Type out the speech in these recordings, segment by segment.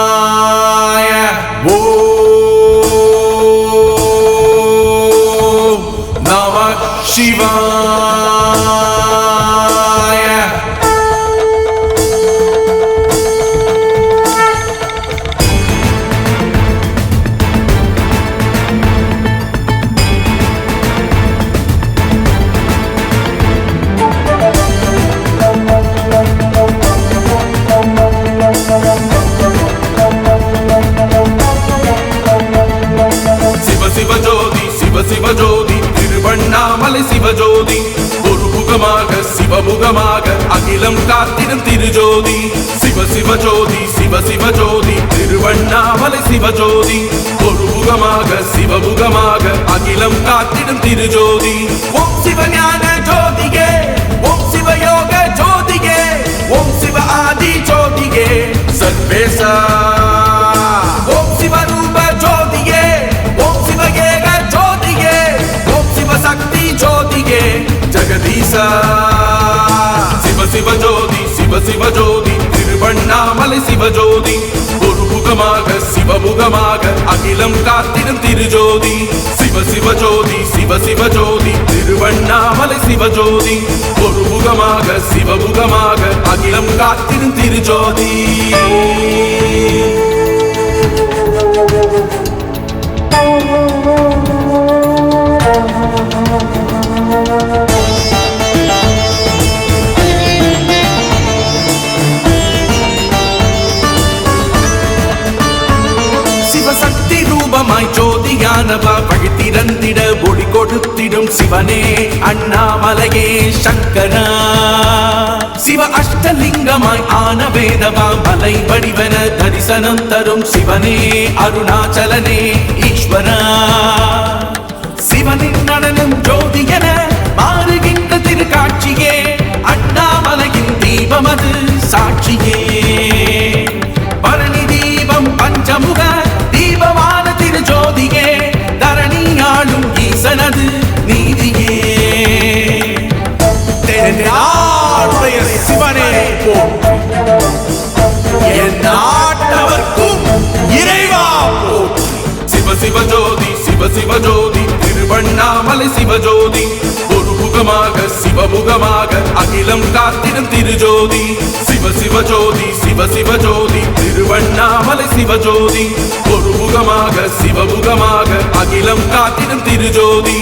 Shivaya. Om Namah Shivaya. Sivajothi Tiruvannamalai Sivajothi ஒரு முகமாக சிவமுகமாக அகிலம் காத்திடும் திருஜோதி சிவஜோதி சிவஜோதி திருவண்ணாமலை சிவஜோதி ஒரு முகமாக சிவமுகமாக அகிலம் காத்திடும் திருஜோதி ஓம் சிவஞான ஜோதிகே ஓம் சிவயோக ஜோதிகே ஓம் சிவ ஆதி ஜோதிகே சர்வேசா ஓம் சிவரூப ஜோதிகே ஓம் சிவகேக ஜோதிகே ஓம் சிவசக்தி ஜோதிகே ஜெகதீசா சிவஜோதி சிவஜோதி திருவண்ணாமலை சிவஜோதி ஒரு முகமாக சிவமுகமாக அகிலம் காத்திடும் திருஜோதி சிவஜோதி சிவஜோதி திருவண்ணாமலை சிவஜோதி ஒரு முகமாக சிவமுகமாக அகிலம் காத்திடும் திருஜோதி சிவசக்தி ரூபமாய் ஜோதியானவா வழி திறந்திட ஒளி கொடுத்திடும் சிவனே அண்ணாமலையே சங்கரா சிவ அஷ்டலிங்கமாய் ஆன வேதவா மலை வடிவன தரிசனம் தரும் சிவனே அருணாச்சலனே ஈஸ்வரா சிவனின் நடனம் ஜோதியன மாறுகின்ற திருக்காட்சியே அண்ணாமலையின் தீபமது சாட்சியே பரணி தீபம் பஞ்சமுக தீபமான திருஜோதியே தரணியாளும் ஈசனது நீதியே சிவனே என் நாட்டவர்க்கும் இறைவா சிவஜோதி சிவஜோதி திருவண்ணாமலை சிவஜோதி ஒரு முகமாக சிவமுகமாக அகிலம் காத்திடும் திருஜோதி சிவஜோதி சிவஜோதி திருவண்ணாமலை சிவஜோதி ஒரு முகமாக சிவமுகமாக அகிலம் காத்திடும் திருஜோதி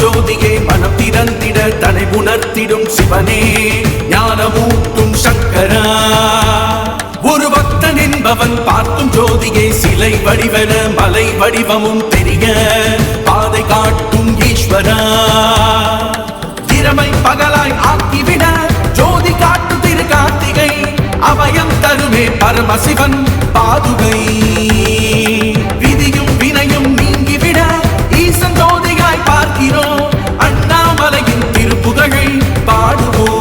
ஜோதியே மனம் திறந்திட தனை உணர்த்திடும் சிவனே ஞானமூட்டும் சங்கரா ஒரு பக்தன் என்பவன் பார்க்கும் ஜோதியே சிலை வடிவன மலை வடிவமும் தெரிய பாதை காட்டும் ஈஸ்வரா திறமை பகலாய் ஆக்கிவிட ஜோதி காட்டு திரு கார்த்திகை அபயம் தருமே பரமசிவன் பாதுகை விதியும் வினையும் நீங்கிவிட ஈசன் ஜோதியாய் பார்க்கிறோம் அண்ணாமலையின் திருப்புகழை பாடுவோம்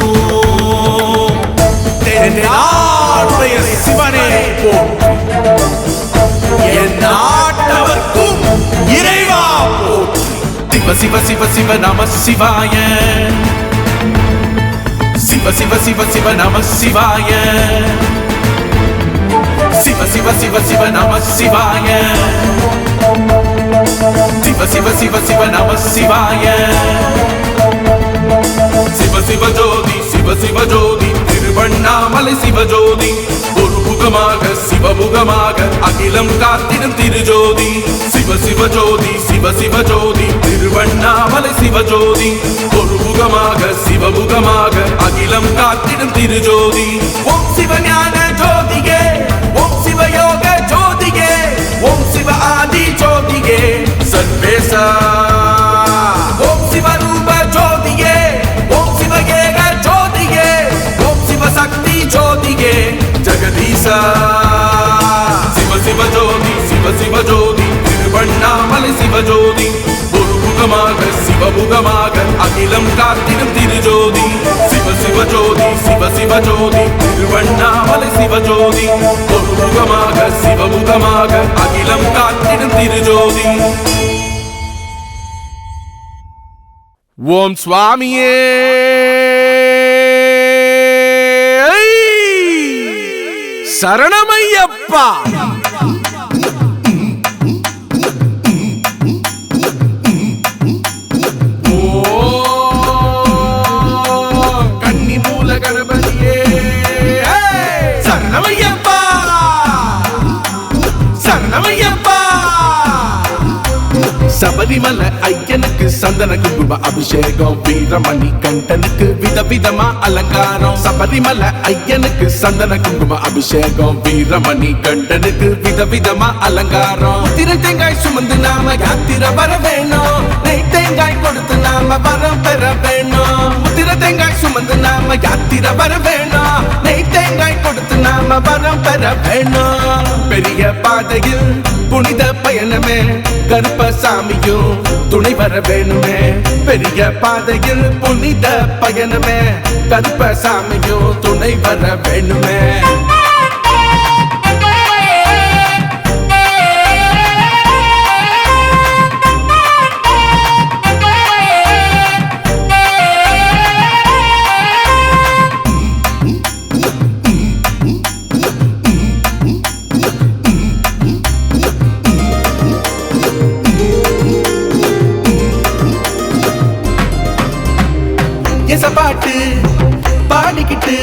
சிவனே என் நாட்டவர்க்கும் இறைவா சிவ நம சிவாய சிவ நம சிவாய சிவ நம சிவாய சிவ நம சிவாய சிவஜோதி சிவஜோதி திருவண்ணாமலை சிவஜோதி ஒரு முகமாக சிவமுகமாக அகிலம் காத்திடும் திருஜோதி சிவஜோதி சிவஜோதி திருவண்ணாமலை சிவஜோதி ஒரு முகமாக சிவமுகமாக அகிலம் காத்திடும் திருஜோதி ஓம் சிவஞான ஜோதிகே ஓம் சிவயோக ஜோதிகே ஓம் சிவ ஆதி ஜோதிகே சர்வேசா ஓம் சிவரூப ஜோதியே ஓம் சிவகேக ஜோதியே ஓம் சிவசக்தி ஜோதியே ஜெகதீசா சிவஜோதி ஒருமுகமாக சிவமுகமாக அகிலம் காத்திடும் திருஜோதி சிவ சிவஜோதி சிவ சிவஜோதி திருவண்ணாமலை சிவஜோதி ஒருமுகமாக சிவமுகமாக அகிலம் காத்திடும் திருஜோதி. ஓம் சுவாமியே சரணமையப்பா. கன்னி மூல கணபதியே சரணமையப்பா சரணமையப்பா. சபரிமலை ஐயனுக்கு சந்தன குங்கும அபிஷேகம் வீரமணி கண்டனுக்கு விதவிதமா அலங்காரம். சபரிமலை ஐயனுக்கு சந்தன குங்கும அபிஷேகம் வீரமணி கண்டனுக்கு விதவிதமா அலங்காரம். திரு தேங்காய் சுமந்து நாம யாத்திர வர வேணும், நெய் தேங்காய் கொடுத்து நாம வரம் பெற வேணும். திரு தேங்காய் சுமந்து நாம யாத்திர வர வேணும், நெய் தேங்காய் கொடுத்து நாம வரம் பெற வேணும். பெரிய பாதையில் புனித பயணமே கருப்பசாமியும் துணை வர வேணுமே. பெரிய பாதையில் புனித பயணமே கருப்பசாமியும் துணை வர வேணுமே. பாட்டு பாடிக்கிட்டு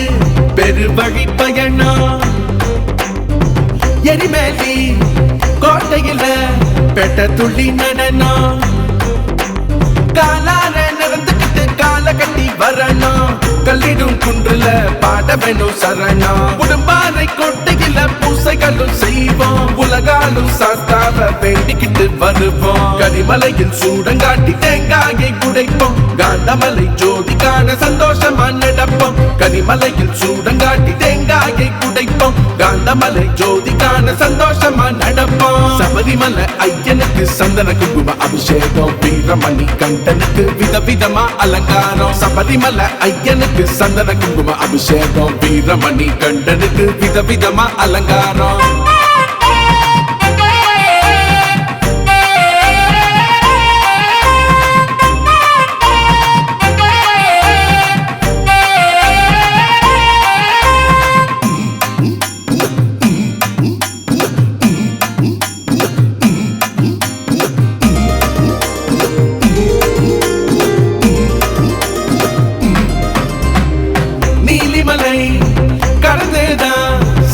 பெரு வழி பயணம் எரிமேலி கோட்டையில பெட்ட துள்ளி நடனம். காலார நடந்துக்கிட்டு கால கட்டி வரணும், கல்லிடும் குன்றுல பாட வேணும் சரணம். உடம்பாறை கோட்டையில பூசைகளும் செய்வோம், உலகாலும் சாஸ்தாவ வேண்டிக்கிட்டு வருவோம். கரிமலையில் சூடங்காட்டி தேங்காயை குடைப்போம், காந்தமலை ஜோதி காண சந்தோஷமா நடப்போம். கரிமலையில் சூடங்காட்டி தேங்காயை குடைப்போம், காந்தமலை ஜோதி காண சந்தோஷமா நடப்போம். சபரிமலை ஐயனுக்கு சந்தன குங்கும அபிஷேகம் வீரமணி கண்டனுக்கு விதவிதமா அலங்காரம். சபரிமலை ஐயனுக்கு சந்தன குங்கும அபிஷேகம் வீரமணி கண்டனுக்கு விதவிதமா அலங்காரம்.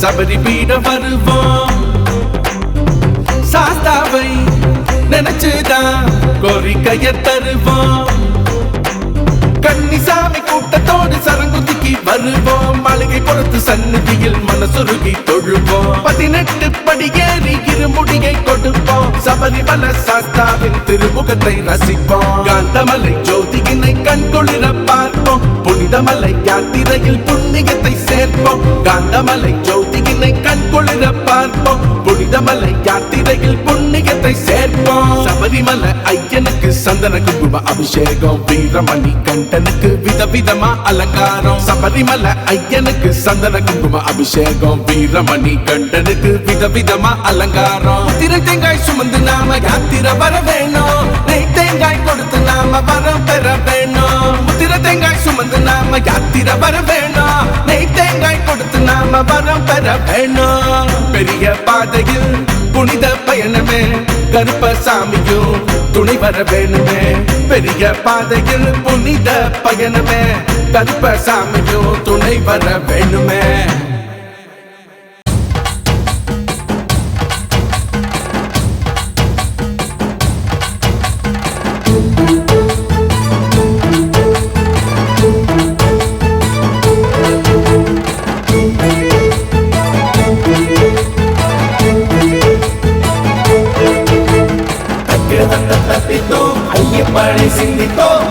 சபரி பீட வருவோம், சாஸ்தாவை நினைச்சுதான் கோரிக்கைய தருவோம். கன்னிசாமி கூட்டத்தோடு சரங்குதிக்கு வருவோம், மாளிகை பொறுத்து சந்நிதியில் மனசுருகி தொழுவோம். 18 படியேறி இருமுடியை கொடுப்போம், சபரிமலை சாஸ்தாவின் திருமுகத்தை ரசிப்போம். காந்தமலை ஜோதியினை கண்குளிர பார்ப்போம், புனிதமலை யாத்திரையில் புண்ணியத்தை சேர்ப்போம். காந்தமலை ஜோதியினை கண்குளிர பார்ப்போம், புனிதமலை யாத்திரையில் புண்ணியத்தை சேர்ப்போம். சபரிமலை ஐயனுக்கு சந்தன குங்கும அபிஷேகம் வீரமணி கண்டனுக்கு விதவிதமா அலங்காரம். சபரிமலை ஐயனுக்கு சந்தன குங்கும அபிஷேகம் வீரமணி கண்டனுக்கு விதவிதமா அலங்காரம். திரு தேங்காய் சுமந்து நாம யாத்திர வர வேணும், நெய் தேங்காய் கொடுத்து நாம வரம் பெற வேணும். திரு தேங்காய் சுமந்து நாம யாத்திர வர வேணும், நெய் தேங்காய் கொடுத்து நாம வரம் பெற வேணும். பெரிய பாதையில் புனித பயணமே கருப்பசாமியும் துணை வர வேணுமே. பெரிய பாதையில் புனித பயணமே கருப்பசாமியும் துணை வர வேணுமே. ஐயப்பனை சிந்தித்தோம்,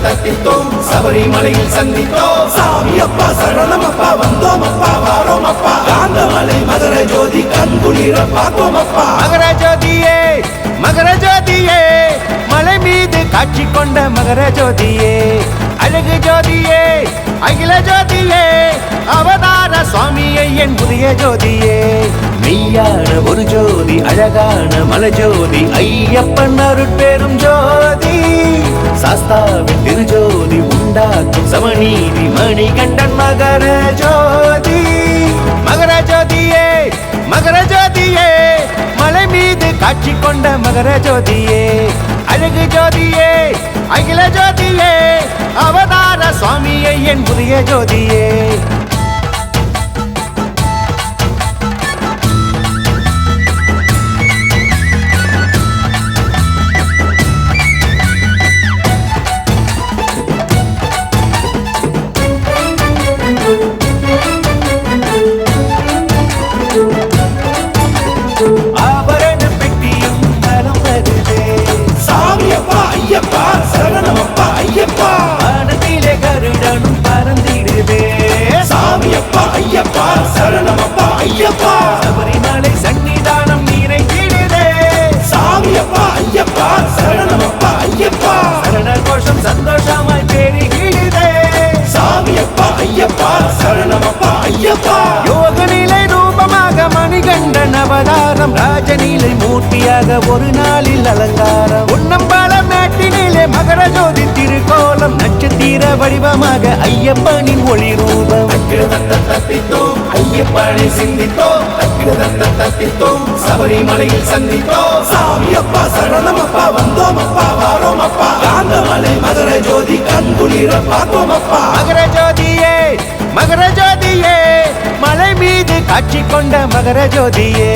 தத்தித்தோம், சபரிமலையில் சந்தித்தோம். சாமி அப்பா சரணம் அப்பா, வந்தோம் அப்பா, வாரோம் அப்பா. காந்தமலை மகர ஜோதி கண்குளிர பார்த்தோம் அப்பா. மகர ஜோதியே மகர ஜோதியே மலை மீது காட்சி கொண்ட மகர ஜோதியே அழகு ஜோதியே அகில ஜோதியே அவதார சுவாமியை என் புதிய ஜோதியே மெய்யான ஒரு ஜோதி அழகான மலை ஜோதி ஐயப்பன் அருட்பெரும் ஜோதி சாஸ்தாவின் திருஜோதி உண்டாக்கும் சமநீதி மணிகண்டன் மகர ஜோதி மகர ஜோதியே மகர ஜோதியே மலை மீது காட்சி கொண்ட மகர ஜோதியே அழகு ஜோதியே அகில ஜோதியே அவதார சுவாமியை என் புதிய ஜோதியே ஆபரண பெட்டியும் நலம் வருதே சாமியப்பா ஐயப்பா சரணமப்பா ஐயப்பா வானத்திலே கருடனும் பறந்திடுதே சாமியப்பா ஐயப்பா சரணமப்பா ஐயப்பா சபரிமலை சன்னிதானம் நிறைந்திடுதே சாமியப்பா ஐயப்பா சரணமப்பா ஐயப்பா சரண கோஷம் சந்தோஷமாய் பெருகிடுதே சாமியப்பா ஐயப்பா சரணமப்பா ஐயப்பா யோக நிலை ரூபமாக மணிகண்டன் அவதாரம் ராஜநிலை மூர்த்தியாக ஒரு நாளில் அலங்காரம் உன்னம்பாலம் நாட்டினிலே மகர ஜோதி திருக்கோலம் நட்சத்திர வடிவமாக ஐயப்பனின் ஒளி ரூபம் தத்தித்தோம் ஐயப்பனை சிந்தித்தோம் தத்தித்தோம் சபரிமலையில் சந்தித்தோம் சாமியப்பா சரணமப்பா வந்தோமப்பா வாரோமப்பா காந்தமலை மகர ஜோதி கண்குளிர பார்த்தோமப்பா மகர ஜோதியே மகர ஜோதியே மலை மீது காட்சி கொண்ட மகர ஜோதியே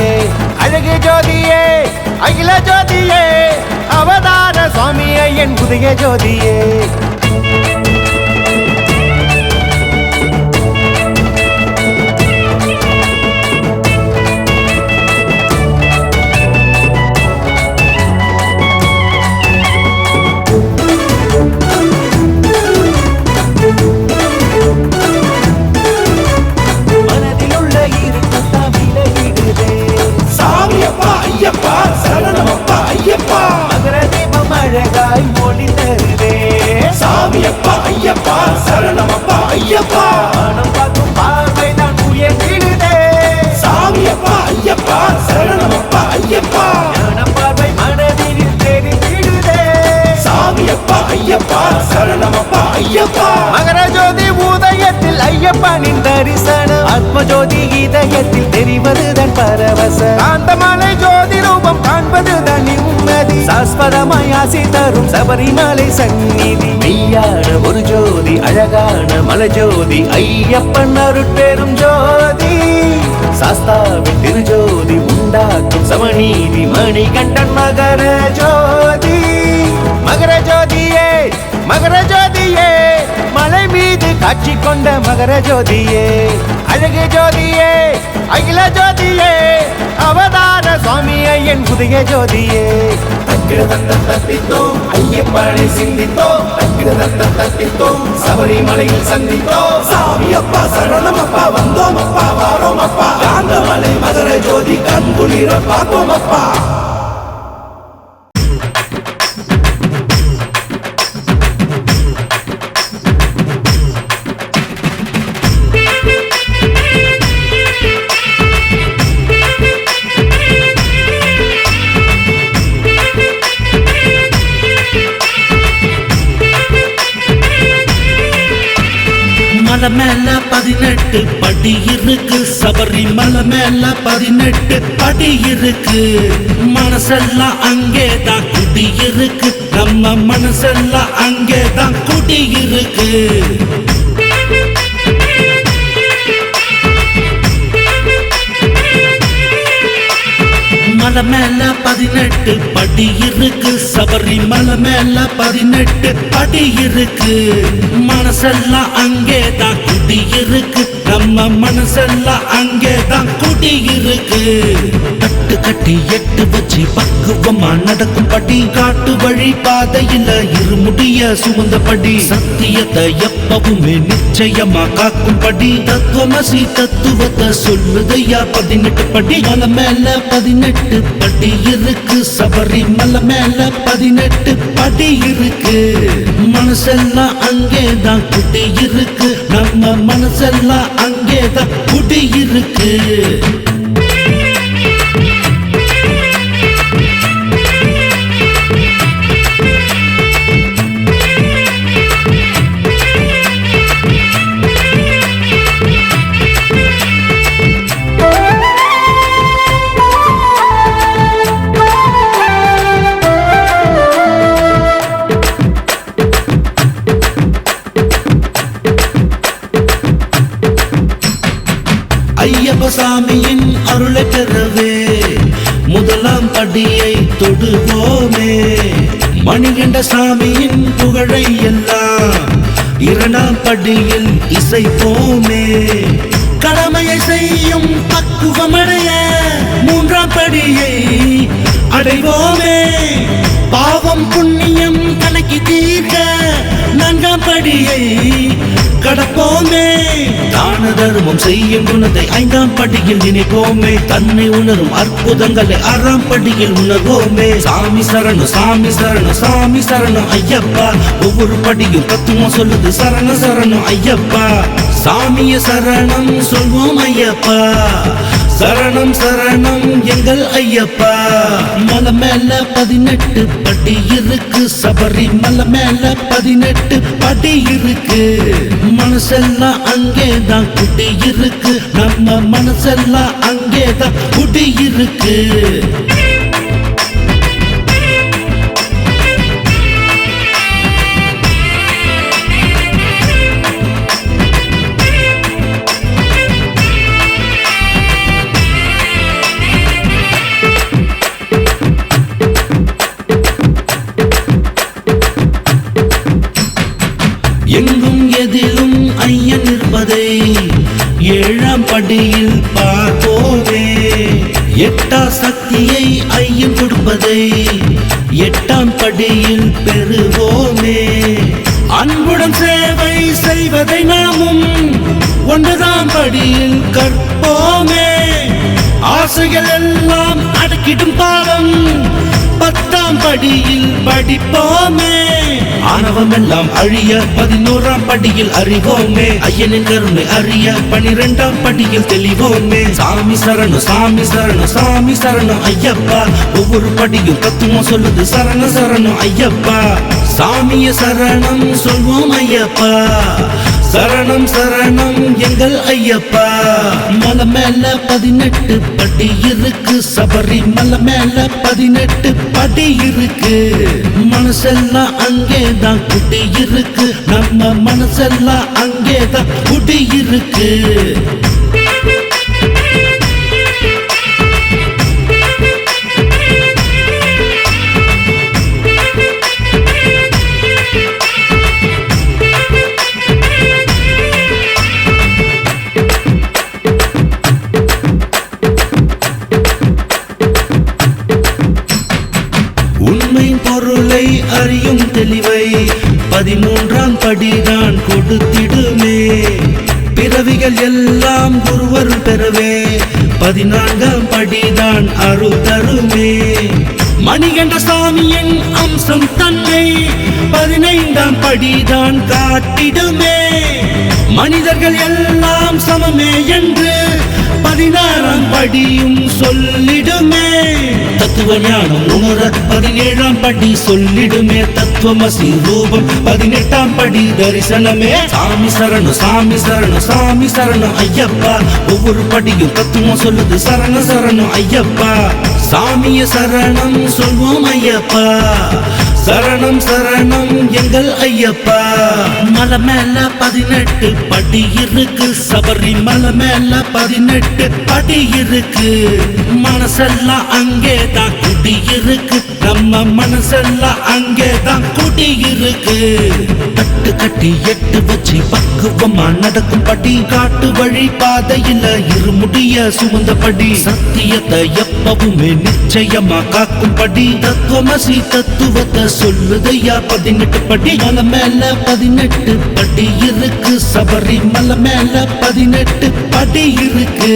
அழகு ஜோதியே அகில ஜோதியே அவதார சுவாமியை என் புதிய ஜோதியே மனதிலுள்ள இருட்டம் விலகிடுதே சாமியப்பா ஐயப்பா சரணமப்பா ஐயப்பா மகர தீபம் அழகாய் மொழி தருதே சாமியப்பா ஐயப்பா சரணமப்பா ஐயப்பா மனம் பார்க்கும் பார்வைதான் உயர்த்திடுதே சாமியப்பா ஐயப்பா சரணமப்பா ஐயப்பா ஞான பார்வை மனதில் தெரிந்திடுதே சாமியப்பா ஐயப்பா சரணமப்பா ஐயப்பா மகர ஜோதி உதயத்தில் ஐயப்பனின் தரிசனம் ஆத்ம ஜோதி இதயத்தில் தெரிவதுதான் பரவசம் காந்தமலை ஜோதி ரூபம் காண்பதுதான் நிம்மதி சாஸ்வதமாய் ஆசி தரும் சபரிமலை சந்நிதி மெய்யான ஒரு ஜோதி அழகான மலை ஜோதி ஐயப்பன் அருட்பெரும் ஜோதி சாஸ்தாவின் திருஜோதி உண்டாக்கும் சமநீதி மணிகண்டன் மகர ஜோதி மகர ஜோதியே மகர ஜோதியே மலை மீது காட்சி கொண்ட மகர ஜோதியே அழகு ஜோதியே அகில ஜோதியே அவதார சுவாமியை என் புதிய ஜோதியே தத்தித்தோம் ஐயப்பனை சிந்தித்தோம் தத்தித்தோம் சபரிமலையில் சந்தித்தோம் சாமியப்பா சரணமப்பா வந்தோமப்பா வாரோமப்பா காந்தமலை மகர ஜோதி கண்குளிர பார்த்தோமப்பா மலை மேல 18 படி இருக்கு சபரிமலை மேல 18 படி இருக்கு மனசெல்லாம் அங்கேதான் குடி இருக்கு நம்ம மனசெல்லாம் அங்கேதான் குடி இருக்கு மலை மேல 18 படி இருக்கு சபரிமலை மேல 18 படி இருக்கு மனசெல்லாம் அங்கேதான் குடி இருக்கு நம்ம மனசெல்லாம் அங்கேதான் குடி இருக்கு தட்டு கட்டி எட்டு வச்சு பக்குவமா நடக்கும்படி காட்டு வழி பாதையில இருமுடிய சுமந்தபடி சத்தியத்தை எப்பவுமே நிச்சயமா காக்கும்படி தத்துவமசி தத்துவத்தை சொல்லுதையா 18 படி மலை மேல 18 படி இருக்கு சபரி மலை மேல 18 படி இருக்கு மனசெல்லாம் அங்கேதான் குடி இருக்கு நம்ம மனசெல்லாம் அங்கேதான் குடி இருக்கு ஐயப்ப சாமியின் அருளை பெறவே முதலாம் படியை தொடுவோமே மணிகண்ட சாமியின் புகழை எல்லாம் 2ஆம் படியில் இசைப்போமே கடமையை செய்யும் பக்குவமடைய 3ஆம் படியை அடைவோமே பாவம் புண்ணியம் கணக்கி தீர்க்க 4ஆம் படியை கடப்போமே தான தர்மம் செய்யும் குணத்தை 5ஆம் படியில் நினைப்போமே தன்னை உணரும் அற்புதங்களை 6ஆம் படியில் உணர்வோமே சாமி சரணம் சாமி சரணம் சாமி சரணம் ஐயப்பா ஒவ்வொரு படியும் தத்துவம் சொல்லுது சரண சரணம் ஐயப்பா சாமிய சரணம் சொல்வோம் ஐயப்பா சரணம் சரணம் எங்கள் ஐயப்பா மலை மேல 18 படி இருக்கு சபரி மலை மேல 18 படி இருக்கு மனசெல்லாம் அங்கேதான் குடி இருக்கு நம்ம மனசெல்லாம் அங்கேதான் குடி இருக்கு எங்கும் எதிலும் ஐயன் இருப்பதை 7ஆம் படியில் பார்ப்போமே 8 சக்தியை ஐயன் கொடுப்பதை 8ஆம் படியில் பெறுவோமே அன்புடன் சேவை செய்வதை நாமும் 9ஆம் படியில் கற்போமே ஆசைகள் எல்லாம் அடக்கிடும் பாவம் 10ஆம் படியில் படிப்போமே ஆணவம் எல்லாம் அழிய 11ஆம் படியில் அறிவோமே ஐயனின் கருணை அறிய 12ஆம் படியில் தெளிவோமே சாமி சரணம் சாமி சரணம் சாமி சரணம் ஐயப்பா ஒவ்வொரு படியும் தத்துவம் சொல்லுது சரண சரணம் ஐயப்பா சாமிய சரணம் சொல்வோம் ஐயப்பா சரணம் சரணம் எங்கள் ஐயப்பா மலை மேல 18 படி இருக்கு சபரி மலை மேல 18 படி இருக்கு மனசெல்லாம் அங்கேதான் குடி இருக்கு நம்ம மனசெல்லாம் அங்கேதான் குடி இருக்கு பொருளை அறியும் தெளிவை 13ஆம் படிதான் கொடுத்திடுமே பிறவிகள் எல்லாம் குருவருள் பெறவே 14ஆம் படிதான் அருள் தருமே மணிகண்ட சாமியின் அம்சம் தன்னை 15ஆம் படிதான் காட்டிடுமே மனிதர்கள் எல்லாம் சமமே என்று 16ஆம் படியும் சொல்லிடுமே தத்துவ ஞானம் உணர 17ஆம் படி சொல்லிடுமே தத்துவமசி ரூபம் 18ஆம் படி தரிசனமே சாமி சரணம் சாமி சரணம் சாமி சரணம் ஐயப்பா ஒவ்வொரு படியும் தத்துவம் சொல்லுது சரண சரணம் ஐயப்பா சாமிய சரணம் சொல்வோம் ஐயப்பா சரணம் சரணம் எங்கள் ஐயப்பா. மலை மேல 18 படி இருக்கு, சபரிமலை மேல 18 படி இருக்கு. மனசெல்லாம் அங்கேதான் குடி இருக்கு, நம்ம மனசெல்லாம் அங்கேதான் குடி இருக்கு. கட்டு கட்டி 8 வச்சு பக்குவமா நடக்கும் படி, காட்டு வழி பாதையில இருமுடிய சுமந்தபடி, சத்தியத்தை எப்பவுமே நிச்சயமா காக்கும் படி, தத்துவமசி தத்துவத்தை சொல்லுதையா 18 படி. மலை மேல 18 படி இருக்கு, சபரிமலை மேல 18 படி இருக்கு.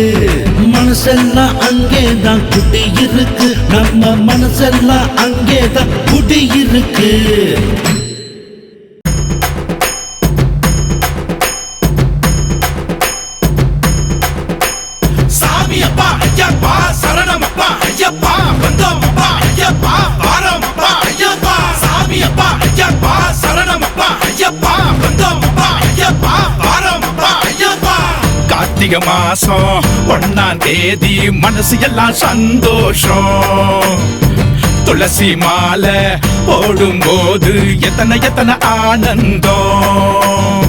மனசெல்லாம் அங்கேதான் குடி இருக்கு, நம்ம மனசெல்லாம் அங்கேதான் குடி இருக்கு. சாமியப்பா ஐயப்பா சரணமப்பா ஐயப்பா வந்தோமப்பா ஐயப்பா வாரோமப்பா ஐயப்பா. சாமியப்பா ஐயப்பா சரணமப்பா ஐயப்பா வந்தோமப்பா ஐயப்பா வாரோமப்பா ஐயப்பா. கார்த்திகை மாசம் 1ஆம் தேதி மனசு எல்லாம் சந்தோஷம். துளசி மாலை போடும்போது எத்தனை எத்தனை ஆனந்தம்.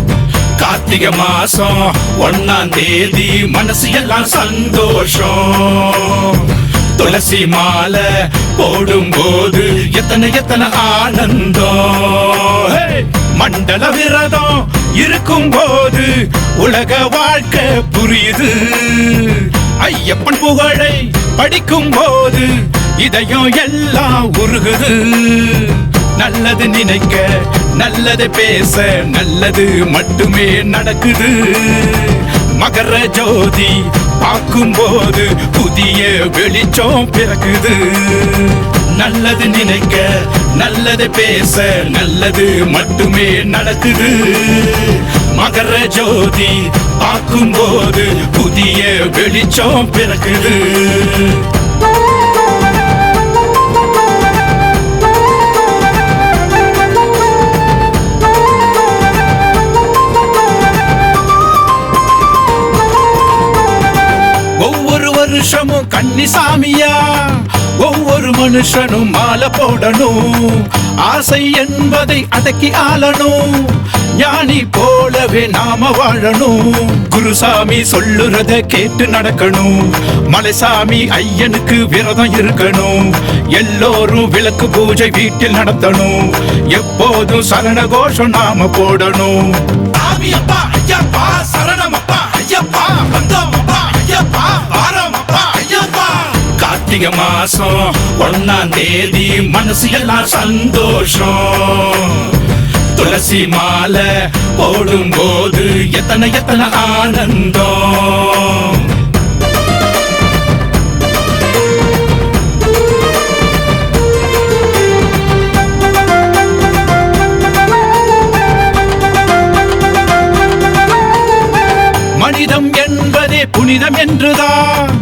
கார்த்திகை மாசம் 1ஆம் தேதி மனசு எல்லாம் சந்தோஷம். துளசி மாலை போடும்போது எத்தனை எத்தனை ஆனந்தம். மண்டல விரதம் இருக்கும் போது உலக வாழ்க்கை புரியுது. ஐயப்பன் புகழை படிக்கும் போது இதயம் எல்லாம் உருகுது. நல்லது நினைக்க நல்லது பேச நல்லது மட்டுமே நடக்குது. மகர ஜோதி பார்க்கும்போது புதிய வெளிச்சம் பிறக்குது. நல்லது நினைக்க நல்லது பேச நல்லது மட்டுமே நடக்குது. மகர ஜோதி பார்க்கும்போது புதிய வெளிச்சம் பிறக்குது. ஒவ்வொரு வருஷமும் கன்னிசாமியா ஒவ்வொரு மனுஷனும் மாலை போடணும். ஆசை என்பதை அடக்கி ஆளணும். ஞானி போலவே நாம வாழணும். குருசாமி சொல்லுறத கேட்டு நடக்கணும். மலைசாமி ஐயனுக்கு விரதம் இருக்கணும். எல்லோரும் விளக்கு பூஜை வீட்டில் நடத்தணும். எப்போதும் சரண கோஷம் நாம போடணும். சாமியப்பா ஐயப்பா சரணமப்பா ஐயப்பா வந்தோமப்பா ஐயப்பா வாரோமப்பா ஐயப்பா. கார்த்திகை மாசம் 1ஆம் தேதி மனசு எல்லாம் சந்தோஷம். துளசி மாலை போடும்போது எத்தனை எத்தனை ஆனந்தம். மனிதம் என்பதே புனிதம் என்றுதான்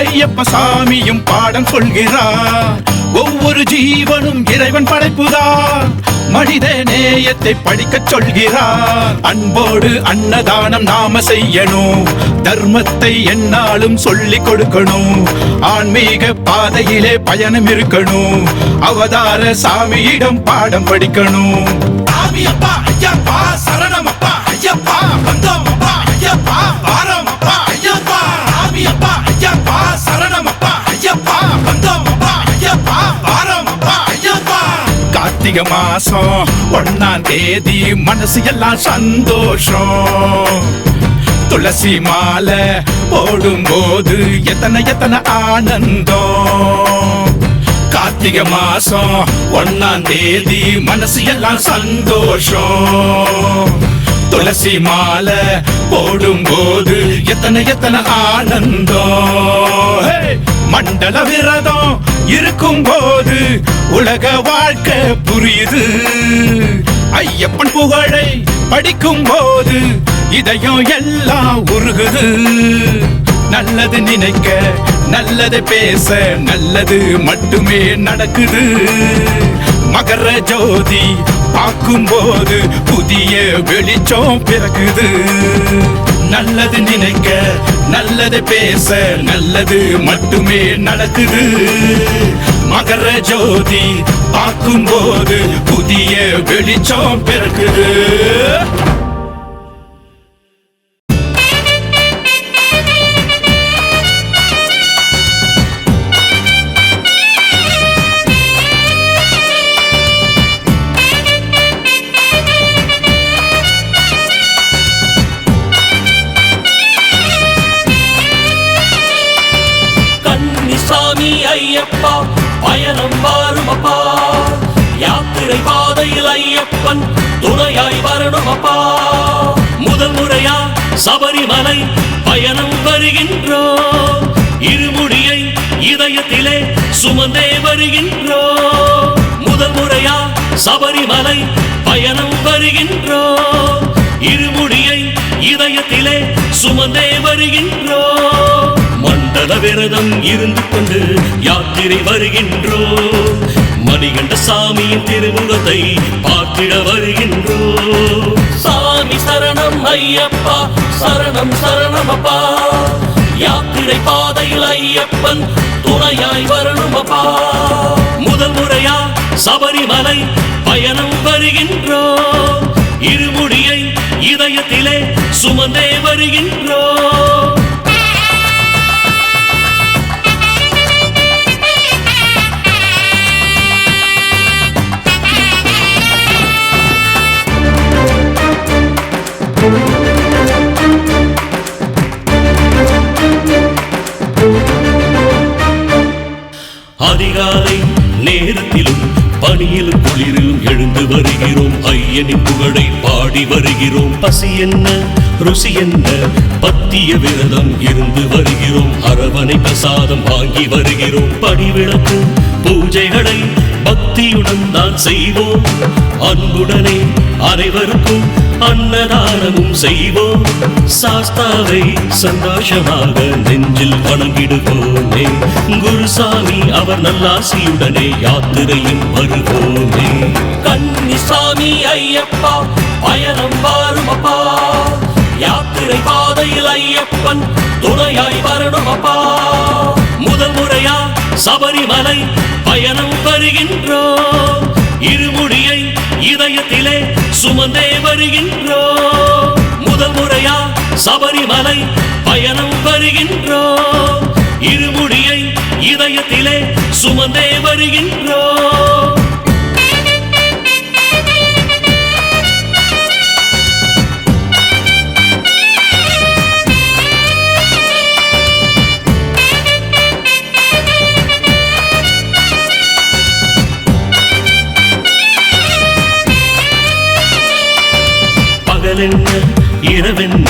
ஐயப்ப சாமியும் பாடம் சொல்கிறார். ஒவ்வொரு ஜீவனும் இறைவன் படைப்புதான். மனித நேயத்தை படிக்கச் சொல்கிறார். அன்போடு அன்னதானம் நாம செய்யணும். தர்மத்தை என்னாலும் சொல்லிக் கொடுக்கணும். ஆன்மீக பாதையிலே பயணம் இருக்கணும். அவதார சாமியிடம் பாடம் படிக்கணும். சாமியப்பா ஐயப்பா சரணமப்பா ஐயப்பா வந்தோமப்பா ஐயப்பா வாரோமப்பா ஐயப்பா. சாமியப்பா ஐயப்பா சரணமப்பா ஐயப்பா வந்தோமப்பா ஐயப்பா வாரோமப்பா ஐயப்பா. கார்த்திகை மாசம் 1ஆம் தேதி மனசு எல்லாம் சந்தோஷம். துளசி மாலை போடும்போது எத்தனை எத்தனை ஆனந்தம். கார்த்திகை மாசம் 1ஆம் தேதி மனசு எல்லாம் சந்தோஷம். துளசி மாலை போடும்போது எத்தனை எத்தனை ஆனந்தம். மண்டல விரதம் இருக்கும் போது உலக வாழ்க்கை புரியுது. ஐயப்பன் புகழை படிக்கும் போது இதயம் எல்லாம் உருகுது. நல்லது நினைக்க நல்லது பேச நல்லது மட்டுமே நடக்குது. மகர ஜோதி பார்க்கும்போது புதிய வெளிச்சம் பிறக்குது. நல்லது நினைக்க நல்லது பேச நல்லது மட்டுமே நடக்குது. மகர ஜோதி பார்க்கும்போது புதிய வெளிச்சம் பிறக்குது. சாமி ஐயப்பா பயணம் வாருமப்பா, யாத்திரை பாதையில் ஐயப்பன் துணையாய் வரணுமப்பா. முதல் முறையா சபரிமலை பயணம் வருகின்றோம், இருமுடியை இதயத்திலே சுமந்தே வருகின்றோம். முதல் முறையா சபரிமலை பயணம் வருகின்றோம், இருமுடியை இதயத்திலே சுமந்தே வருகின்றோம். மண்டல விரதம் இருந்து கொண்டு யாத்திரை வருகின்றோம், மணிகண்ட சாமியின் திருமுகத்தை பார்த்திட வருகின்றோம். சாமி சரணம் ஐயப்பா சரணம் சரணமப்பா, யாத்திரை பாதையில் ஐயப்பன் துணையாய் வரணுமப்பா. முதல் முறையா சபரிமலை பயணம் வருகின்றோம், இருமுடியை இதயத்திலே சுமந்தே வருகின்றோம். அதிகாலை நேரத்திலும் பனியிலும் குளிரிலும் எழுந்து வருகிறோம், ஐயனின் புகழை பாடி வருகிறோம். பசி என்ன ருசி என்ன பத்திய விரதம் இருந்து வருகிறோம், அரவணை பிரசாதம் வாங்கி வருகிறோம். படிவிளக்கு பூஜைகளை பக்தியுடன் தான் செய்வோம், அன்புடனே அனைவருக்கும் அன்னதானமும் செய்வோம். சாஸ்தாவை சந்தோஷமாக நெஞ்சில் வணங்கிடுவோமே, குருசாமி அவர் நல்லாசியுடனே யாத்திரையும் வருவோமே. கன்னிசாமி ஐயப்பா பயணம் வாருமப்பா, யாத்திரை பாதையில் ஐயப்பன் துணையாய் வரணுமப்பா. முதல் முறையா சபரிமலை பயணம் வருகின்றோம், இருமுடியை இதயத்திலே சுமந்தே வருகின்றோம். முதல் முறையா சபரிமலை பயணம் வருகின்றோம், இருமுடியை இதயத்திலே சுமந்தே வருகின்றோம். பகலென்ன இரவென்ன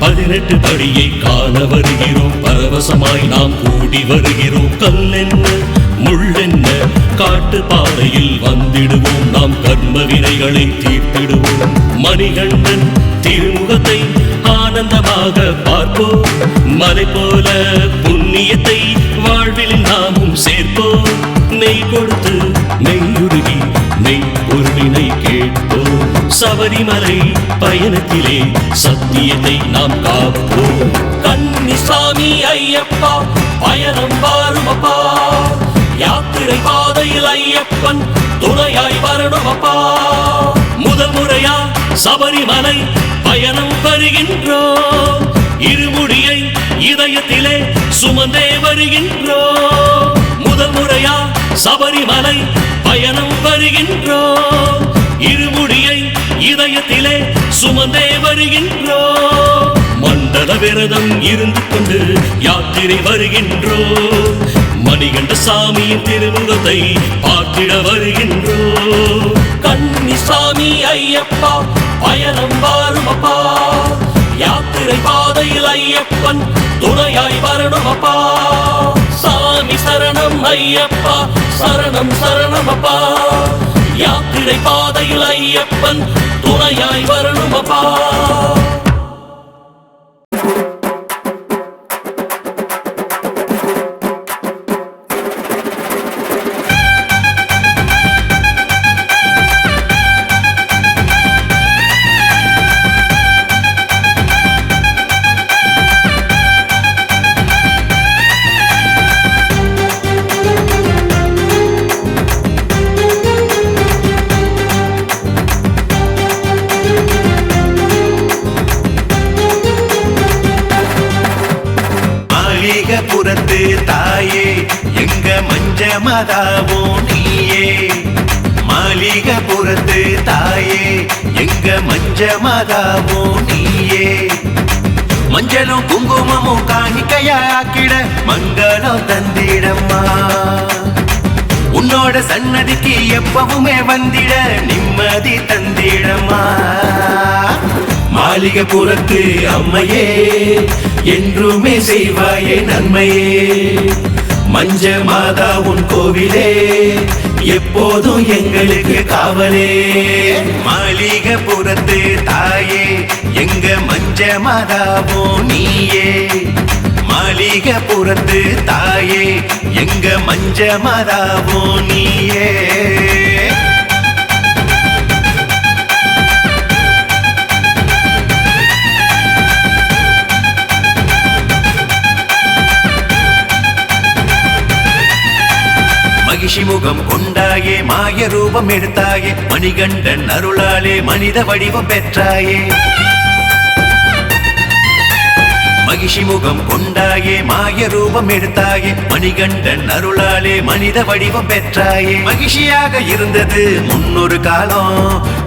18 படியை காண வருகிறோம், பரவசமாய் நாம் கூடி வருகிறோம். கல்லென்ன முள்ளென்ன காட்டு பாதையில் வந்திடுவோம், நாம் கர்ம வினைகளை தீர்த்திடுவோம். மணிகண்டன் திருமுகத்தை ஆனந்தமாக பார்ப்போம், மலை போல புண்ணியத்தை வாழ்வில் நாமும் சேர்ப்போம். நெய் கொடுத்து நெய்யுருகி நெய் பொருளினை கேட்போம், சபரிமலை பயணத்திலே சத்தியத்தை நாம் காப்போம். கன்னிசாமி ஐயப்பா பயணம் வாருமப்பா, யாத்திரை பாதையில் ஐயப்பன் துணையாய் வரணுமப்பா. முதல் முறையா சபரிமலை பயணம் வருகின்றோம், இருமுடியை இதயத்திலே சுமந்தே வருகின்றோம். முதல் முறையா சபரிமலை பயணம் வருகின்றோம், இருமுடியை இதயத்திலே சுமந்தே வருகின்றோம். மண்டல விரதம் இருந்து கொண்டு யாத்திரை வருகின்றோம், மணிகண்ட சாமியின் திருமுகத்தை பார்த்திட வருகின்றோம். கன்னிசாமி ஐயப்பா பயணம் வாருமப்பா, யாத்திரை பாதையில் ஐயப்பன் துணையாய் வரணுமப்பா. சாமி சரணம் ஐயப்பா சரணம் சரணமப்பா, யாத்திரை பாதையில் ஐயப்பன் துணையாய் வரணுமப்பா. மதாவும் நீயே மாளிகபுரத்து தாயே எங்க மஞ்ச மதாவும் நீயே மஞ்சளும் குங்குமமும் காணிக்கையாக்கிட மங்களம் தந்திடம்மா உன்னோட சன்னதிக்கு எப்பவுமே வந்திட நிம்மதி தந்திடம்மா மாளிகபுரத்து அம்மையே என்றுமே செய்வாயே நன்மையே மஞ்ச மாதா உன் கோவிலே எப்போதும் எங்களுக்கு காவலே மாளிகபுரத்து தாயே எங்க மஞ்ச மதாவும் நீயே மாளிகபுரத்து தாயே எங்க மஞ்ச மதாவும் நீயே மகிஷி முகம் கொண்டாயே மாய ரூபம் எடுத்தாயே மணிகண்டன் அருளாலே மனித வடிவம் பெற்றாயே மகிஷி முகம் கொண்டாயே மாய ரூபம் எடுத்தாயே மணிகண்டன் அருளாலே மனித வடிவம் பெற்றாயே மகிழ்ச்சியாக இருந்தது முன்னொரு காலம்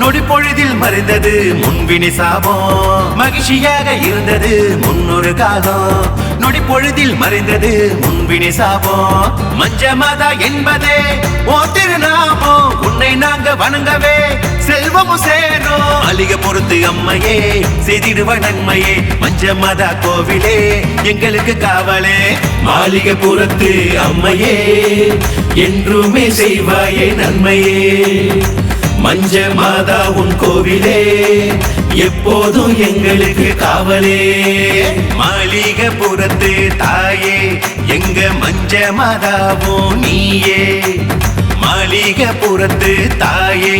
நொடி பொழுதில் மறைந்தது முன்வினை சாபம் மகிழ்ச்சியாக இருந்தது முன்னொரு காலம் நொடி பொழுதில் மறைந்தது முன்வினை சாபம் மஞ்ச மாதா என்பதே ஓ திருநாமம் உன்னை நாங்க வணங்கவே செல்வமும் சேரும் மாளிகபுரத்து அம்மையே செய்திடுவ நன்மையே மஞ்ச மாதா கோவிலே எங்களுக்கு காவலே மாளிகபுரத்து அம்மையே என்றுமே செய்வாயே நன்மையே மஞ்ச மாதா உன் கோவிலே எப்போதும் எங்களுக்கு காவலே மாளிகபுரத்து தாயே எங்க மஞ்ச மாதாவும் நீயே மாளிகபுரத்து தாயே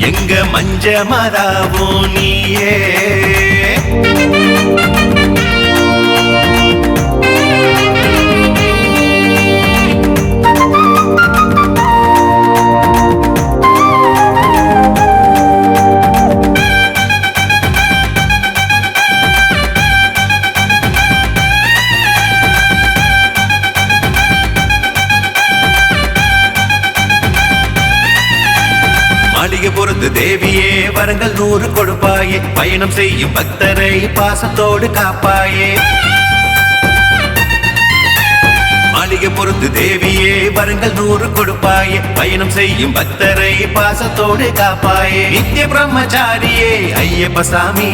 எங்க மஞ்ச மாதாவும் நீயே மாளிகபுரத்து தேவியே வரங்கள் 100 கொடுப்பாயே பயணம் செய்யும் பக்தரை பாசத்தோடு காப்பாயே மாளிகபுரத்து தேவியே வரங்கள் 100 கொடுப்பாயே பயணம் செய்யும் பக்தரை பாசத்தோடு காப்பாயே நித்திய பிரம்மச்சாரியே ஐயப்ப சாமி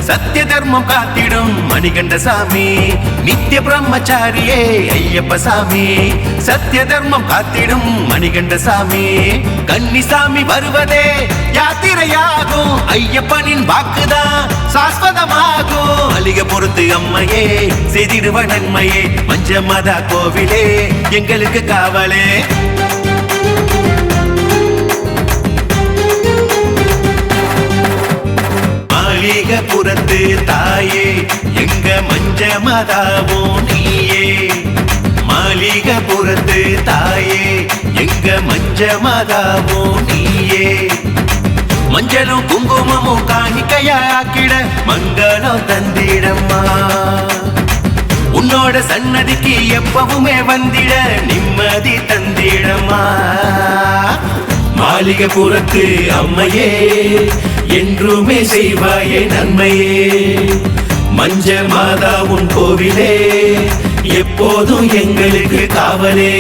சத்திய தர்மம் காத்திடும் மணிகண்ட சாமி நித்திய பிரம்மச்சாரியே ஐயப்ப சாமி சத்திய தர்மம் காத்திடும் மணிகண்ட சாமி கன்னிசாமி வருவதே யாத்திரையாகும் ஐயப்பனின் வாக்குதான் சாஸ்வதமாகும் மாளிகபுரத்து அம்மையே செய்திடுவ நன்மையே மஞ்ச மாதா கோவிலே எங்களுக்கு காவலே மாளிகபுரத்து தாயே எங்க மஞ்ச மாதாவும் நீயே மாளிகபுரத்து தாயே எங்க மஞ்ச மாதாவும் நீயே மஞ்சளும் குங்குமமும் காணிக்கையாக்கிட மங்களம் தந்திடம்மா உன்னோட சன்னதிக்கு எப்பவுமே வந்திட நிம்மதி தந்திடம்மா மாளிகபுரத்து அம்மையே என்றுமே செய்வாயே நன்மையே மஞ்ச மாதா உன் கோவிலே எப்போதும் எங்களுக்கு காவலே